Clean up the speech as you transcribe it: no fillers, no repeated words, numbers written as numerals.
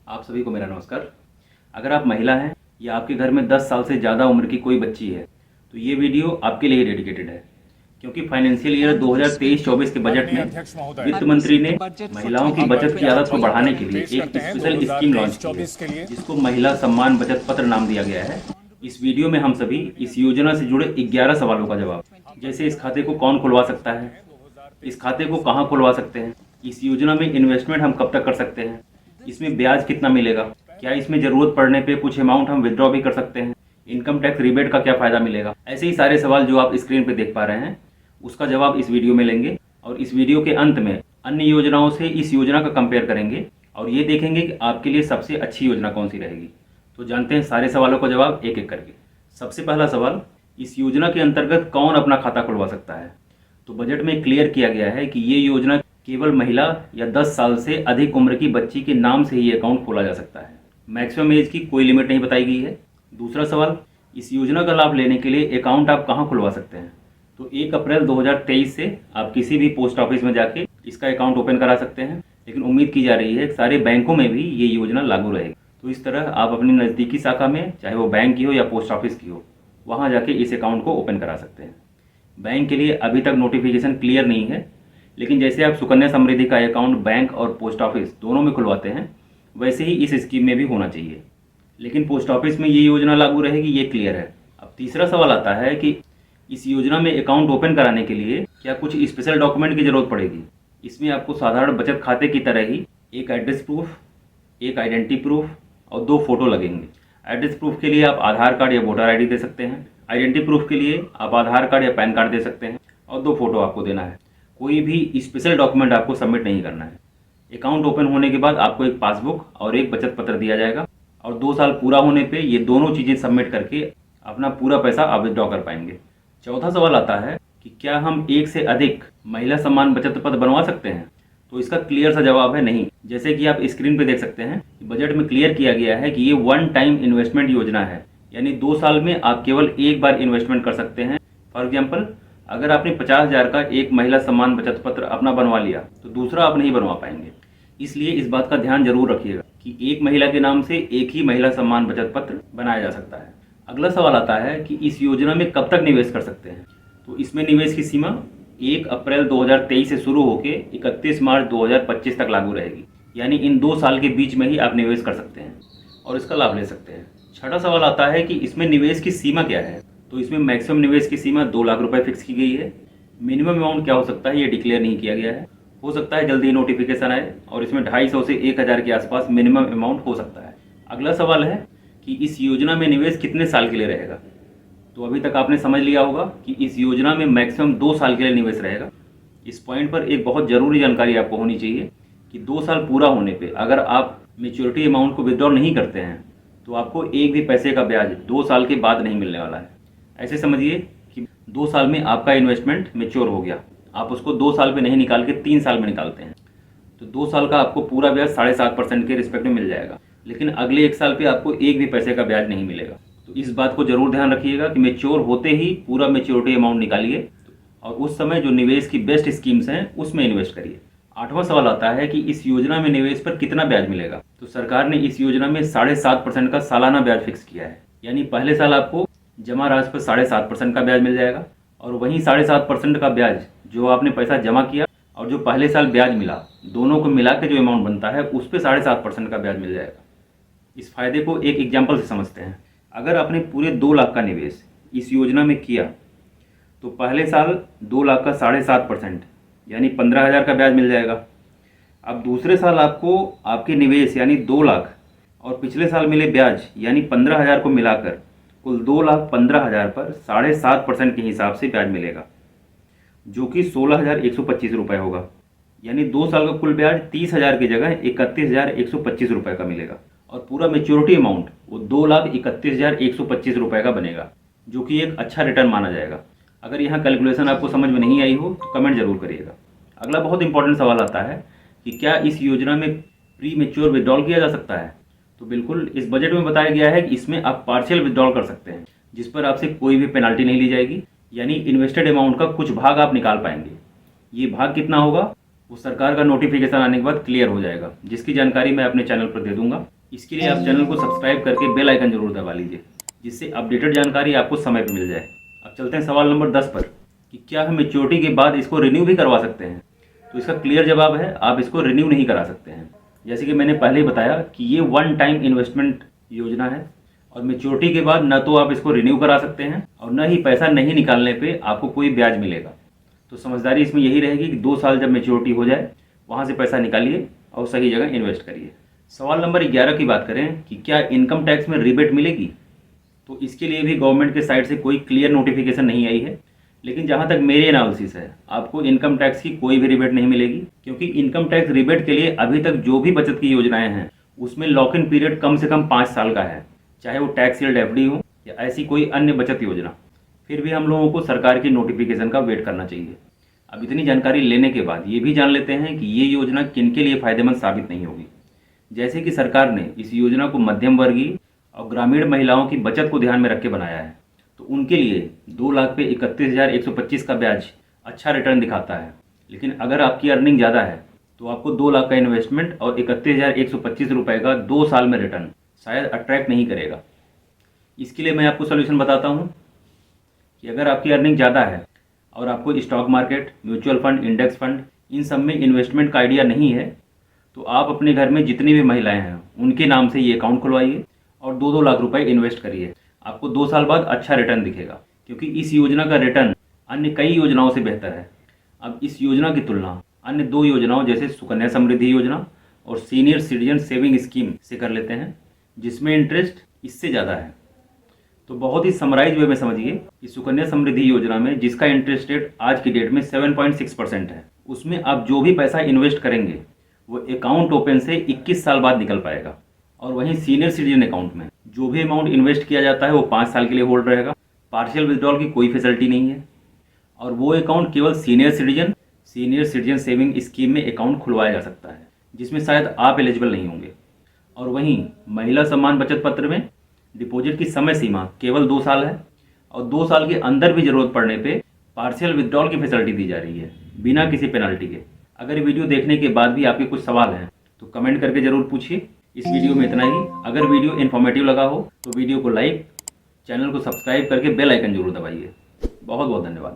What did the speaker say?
आप सभी को मेरा नमस्कार। अगर आप महिला हैं या आपके घर में 10 साल से ज़्यादा उम्र की कोई बच्ची है तो ये वीडियो आपके लिए डेडिकेटेड है, क्योंकि फाइनेंशियल ईयर 2023-24 के बजट में वित्त मंत्री ने महिलाओं की बचत की आदत को बढ़ाने के लिए एक स्पेशल स्कीम लॉन्च की है, जिसको महिला सम्मान बचत पत्र नाम दिया गया है। इस वीडियो में हम सभी इस योजना से जुड़े 11 सवालों का जवाब, जैसे इस खाते को कौन खुलवा सकता है, इस खाते को कहाँ खुलवा सकते हैं, इस योजना में इन्वेस्टमेंट हम कब तक कर सकते हैं, इसमें ब्याज कितना मिलेगा, क्या इसमें ज़रूरत पड़ने पे कुछ अमाउंट हम विड्रॉ भी कर सकते हैं, इनकम टैक्स रिबेट का क्या फ़ायदा मिलेगा। ऐसे ही सारे सवाल जो आप स्क्रीन पे देख पा रहे हैं उसका जवाब इस वीडियो में लेंगे, और इस वीडियो के अंत में अन्य योजनाओं से इस योजना का कंपेयर करेंगे और ये देखेंगे कि आपके लिए सबसे अच्छी योजना कौन सी रहेगी। तो जानते हैं सारे सवालों का जवाब एक एक करके। सबसे पहला सवाल, इस योजना के अंतर्गत कौन अपना खाता खुलवा सकता है। तो बजट में क्लियर किया गया है कि ये योजना केवल महिला या 10 साल से अधिक उम्र की बच्ची के नाम से ही अकाउंट खोला जा सकता है। मैक्सिमम एज की कोई लिमिट नहीं बताई गई है। दूसरा सवाल, इस योजना का लाभ लेने के लिए अकाउंट आप कहां खुलवा सकते हैं। तो 1 अप्रैल 2023 से आप किसी भी पोस्ट ऑफिस में जाके इसका अकाउंट ओपन करा सकते हैं, लेकिन उम्मीद की जा रही है कि सारे बैंकों में भी ये योजना लागू रहेगी। तो इस तरह आप अपनी नज़दीकी शाखा में, चाहे वो बैंक की हो या पोस्ट ऑफिस की हो, वहाँ जाके इस अकाउंट को ओपन करा सकते हैं। बैंक के लिए अभी तक नोटिफिकेशन क्लियर नहीं है, लेकिन जैसे आप सुकन्या समृद्धि का अकाउंट बैंक और पोस्ट ऑफिस दोनों में खुलवाते हैं, वैसे ही इस स्कीम में भी होना चाहिए। लेकिन पोस्ट ऑफिस में ये योजना लागू रहेगी, ये क्लियर है। अब तीसरा सवाल आता है कि इस योजना में अकाउंट ओपन कराने के लिए क्या कुछ स्पेशल डॉक्यूमेंट की ज़रूरत पड़ेगी। इसमें आपको साधारण बचत खाते की तरह ही एक एड्रेस प्रूफ, एक आइडेंटिटी प्रूफ और 2 फोटो लगेंगे। एड्रेस प्रूफ के लिए आप आधार कार्ड या वोटर आईडी दे सकते हैं। आइडेंटिटी प्रूफ के लिए आप आधार कार्ड या पैन कार्ड दे सकते हैं, और 2 फोटो आपको देना है। कोई भी स्पेशल डॉक्यूमेंट आपको सबमिट नहीं करना है। अकाउंट ओपन होने के बाद आपको एक पासबुक और एक बचत पत्र दिया जाएगा, और 2 साल पूरा होने पे ये दोनों चीज़ें सबमिट करके अपना पूरा पैसा आप विड्रॉ कर पाएंगे। चौथा सवाल आता है कि क्या हम एक से अधिक महिला सम्मान बचत पत्र बनवा सकते हैं। तो इसका क्लियर सा जवाब है नहीं। जैसे कि आप स्क्रीन पे देख सकते हैं, बजट में क्लियर किया गया है कि ये वन टाइम इन्वेस्टमेंट योजना है, यानी 2 साल में आप केवल एक बार इन्वेस्टमेंट कर सकते हैं। फॉर एग्जाम्पल, अगर आपने 50,000 का एक महिला सम्मान बचत पत्र अपना बनवा लिया तो दूसरा आप नहीं बनवा पाएंगे। इसलिए इस बात का ध्यान जरूर रखिएगा कि एक महिला के नाम से एक ही महिला सम्मान बचत पत्र बनाया जा सकता है। अगला सवाल आता है कि इस योजना में कब तक निवेश कर सकते हैं। तो इसमें निवेश की सीमा 1 अप्रैल 2023 से शुरू होकर 31 मार्च 2025 तक लागू रहेगी, यानी इन 2 साल के बीच में ही आप निवेश कर सकते हैं और इसका लाभ ले सकते हैं। छठा सवाल आता है कि इसमें निवेश की सीमा क्या है। तो इसमें मैक्सिमम निवेश की सीमा 2 लाख रुपए फिक्स की गई है। मिनिमम अमाउंट क्या हो सकता है ये डिक्लेयर नहीं किया गया है। हो सकता है जल्दी नोटिफिकेशन आए और इसमें 250 से 1000 के आसपास मिनिमम अमाउंट हो सकता है। अगला सवाल है कि इस योजना में निवेश कितने साल के लिए रहेगा। तो अभी तक आपने समझ लिया होगा कि इस योजना में मैक्सिमम 2 साल के लिए निवेश रहेगा। इस पॉइंट पर एक बहुत ज़रूरी जानकारी आपको होनी चाहिए कि 2 साल पूरा होने पे अगर आप मेच्योरिटी अमाउंट को विड्रॉ नहीं करते हैं तो आपको एक भी पैसे का ब्याज 2 साल के बाद नहीं मिलने वाला है। ऐसे समझिए कि 2 साल में आपका इन्वेस्टमेंट मेच्योर हो गया, आप उसको 2 साल में नहीं निकाल के 3 साल में निकालते हैं, तो 2 साल का आपको पूरा ब्याज 7.5% के रिस्पेक्ट में मिल जाएगा। लेकिन अगले 1 साल पे आपको एक भी पैसे का ब्याज नहीं मिलेगा। तो इस बात को जरूर ध्यान रखिएगा कि मेच्योर होते ही पूरा मेच्योरिटी अमाउंट निकालिए और उस समय जो निवेश की बेस्ट स्कीम्स हैं उसमें इन्वेस्ट करिए। 8वां सवाल आता है कि इस योजना में निवेश पर कितना ब्याज मिलेगा। तो सरकार ने इस योजना में 7.5% का सालाना ब्याज फिक्स किया है, यानी पहले साल आपको जमा राशि पर 7.5% का ब्याज मिल जाएगा, और वहीं 7.5% का ब्याज जो आपने पैसा जमा किया और जो पहले साल ब्याज मिला, दोनों को मिला के जो अमाउंट बनता है उस पर 7.5% का ब्याज मिल जाएगा। इस फायदे को एक एग्जाम्पल से समझते हैं। अगर आपने पूरे 2 लाख का निवेश इस योजना में किया तो पहले साल 2 लाख का 7.5% यानी 15,000 का ब्याज मिल जाएगा। अब दूसरे साल आपको आपके निवेश यानी 2 लाख और पिछले साल मिले ब्याज यानी 15,000 को मिलाकर कुल 2,15,000 पर 7.5% के हिसाब से ब्याज मिलेगा, जो कि 16,125 रुपये होगा। यानी 2 साल का कुल ब्याज 30,000 की जगह 31,125 रुपये का मिलेगा, और पूरा मेच्योरिटी अमाउंट वो 2,31,125 रुपये का बनेगा, जो कि एक अच्छा रिटर्न माना जाएगा। अगर यहाँ कैलकुलेशन आपको समझ में नहीं आई हो तो कमेंट जरूर करिएगा। अगला बहुत इंपॉर्टेंट सवाल आता है कि क्या इस योजना में प्री मेच्योर विड्रॉल किया जा सकता है। तो बिल्कुल, इस बजट में बताया गया है कि इसमें आप पार्शियल विड्रॉल कर सकते हैं, जिस पर आपसे कोई भी पेनल्टी नहीं ली जाएगी, यानी इन्वेस्टेड अमाउंट का कुछ भाग आप निकाल पाएंगे। ये भाग कितना होगा वो सरकार का नोटिफिकेशन आने के बाद क्लियर हो जाएगा, जिसकी जानकारी मैं अपने चैनल पर दे दूंगा। इसके लिए आप चैनल को सब्सक्राइब करके बेल आइकन जरूर दबा लीजिए, जिससे अपडेटेड जानकारी आपको समय पर मिल जाए। अब चलते हैं सवाल नंबर 10 पर कि क्या हम मैच्योरिटी के बाद इसको रिन्यू भी करवा सकते हैं। तो इसका क्लियर जवाब है, आप इसको रिन्यू नहीं करा सकते हैं। जैसे कि मैंने पहले ही बताया कि ये वन टाइम इन्वेस्टमेंट योजना है और मैच्योरिटी के बाद न तो आप इसको रिन्यू करा सकते हैं और न ही पैसा नहीं निकालने पे आपको कोई ब्याज मिलेगा। तो समझदारी इसमें यही रहेगी कि 2 साल जब मैच्योरिटी हो जाए वहाँ से पैसा निकालिए और सही जगह इन्वेस्ट करिए। सवाल नंबर 11 की बात करें कि क्या इनकम टैक्स में रिबेट मिलेगी, तो इसके लिए भी गवर्नमेंट के साइड से कोई क्लियर नोटिफिकेशन नहीं आई है। लेकिन जहाँ तक मेरी एनालिसिस है, आपको इनकम टैक्स की कोई भी रिबेट नहीं मिलेगी, क्योंकि इनकम टैक्स रिबेट के लिए अभी तक जो भी बचत की योजनाएं हैं उसमें लॉक इन पीरियड कम से कम 5 साल का है, चाहे वो टैक्स शील्ड एफडी हो या ऐसी कोई अन्य बचत योजना। फिर भी हम लोगों को सरकार की नोटिफिकेशन का वेट करना चाहिए। अब इतनी जानकारी लेने के बाद ये भी जान लेते हैं कि ये योजना किन के लिए फ़ायदेमंद साबित नहीं होगी। जैसे कि सरकार ने इस योजना को मध्यम वर्गीय और ग्रामीण महिलाओं की बचत को ध्यान में रख के बनाया है, तो उनके लिए 2 लाख पे 31,125 का ब्याज अच्छा रिटर्न दिखाता है। लेकिन अगर आपकी अर्निंग ज़्यादा है तो आपको 2 लाख का इन्वेस्टमेंट और 31,125 रुपये का 2 साल में रिटर्न शायद अट्रैक्ट नहीं करेगा। इसके लिए मैं आपको सोल्यूशन बताता हूँ कि अगर आपकी अर्निंग ज़्यादा है और आपको stock market, mutual fund, index fund in सब में इन्वेस्टमेंट का आइडिया नहीं है, तो आप अपने घर में जितनी भी महिलाएं हैं उनके नाम से ये अकाउंट खुलवाइए और 2-2 लाख रुपए इन्वेस्ट करिए। आपको 2 साल बाद अच्छा रिटर्न दिखेगा, क्योंकि इस योजना का रिटर्न अन्य कई योजनाओं से बेहतर है। अब इस योजना की तुलना अन्य 2 योजनाओं जैसे सुकन्या समृद्धि योजना और सीनियर सिटीजन सेविंग स्कीम से कर लेते हैं, जिसमें इंटरेस्ट इससे ज़्यादा है। तो बहुत ही समराइज वे में समझिए कि सुकन्या समृद्धि योजना में जिसका इंटरेस्ट रेट आज की डेट में 7.6% है, उसमें आप जो भी पैसा इन्वेस्ट करेंगे वो अकाउंट ओपन से 21 साल बाद निकल पाएगा। और वहीं सीनियर सिटीजन अकाउंट में जो भी अमाउंट इन्वेस्ट किया जाता है वो 5 साल के लिए होल्ड रहेगा। पार्शियल विड्रॉल की कोई फैसिलिटी नहीं है और वो अकाउंट केवल सीनियर सिटीजन सेविंग स्कीम में अकाउंट खुलवाया जा सकता है, जिसमें शायद आप एलिजिबल नहीं होंगे। और वहीं महिला सम्मान बचत पत्र में डिपॉजिट की समय सीमा केवल 2 साल है और 2 साल के अंदर भी जरूरत पड़ने पे पार्शियल विड्रॉल की फैसिलिटी दी जा रही है बिना किसी पेनल्टी के। अगर वीडियो देखने के बाद भी आपके कुछ सवाल हैं तो कमेंट करके जरूर पूछिए। इस वीडियो में इतना ही। अगर वीडियो इन्फॉर्मेटिव लगा हो तो वीडियो को लाइक, चैनल को सब्सक्राइब करके बेल आइकन जरूर दबाइए। बहुत बहुत धन्यवाद।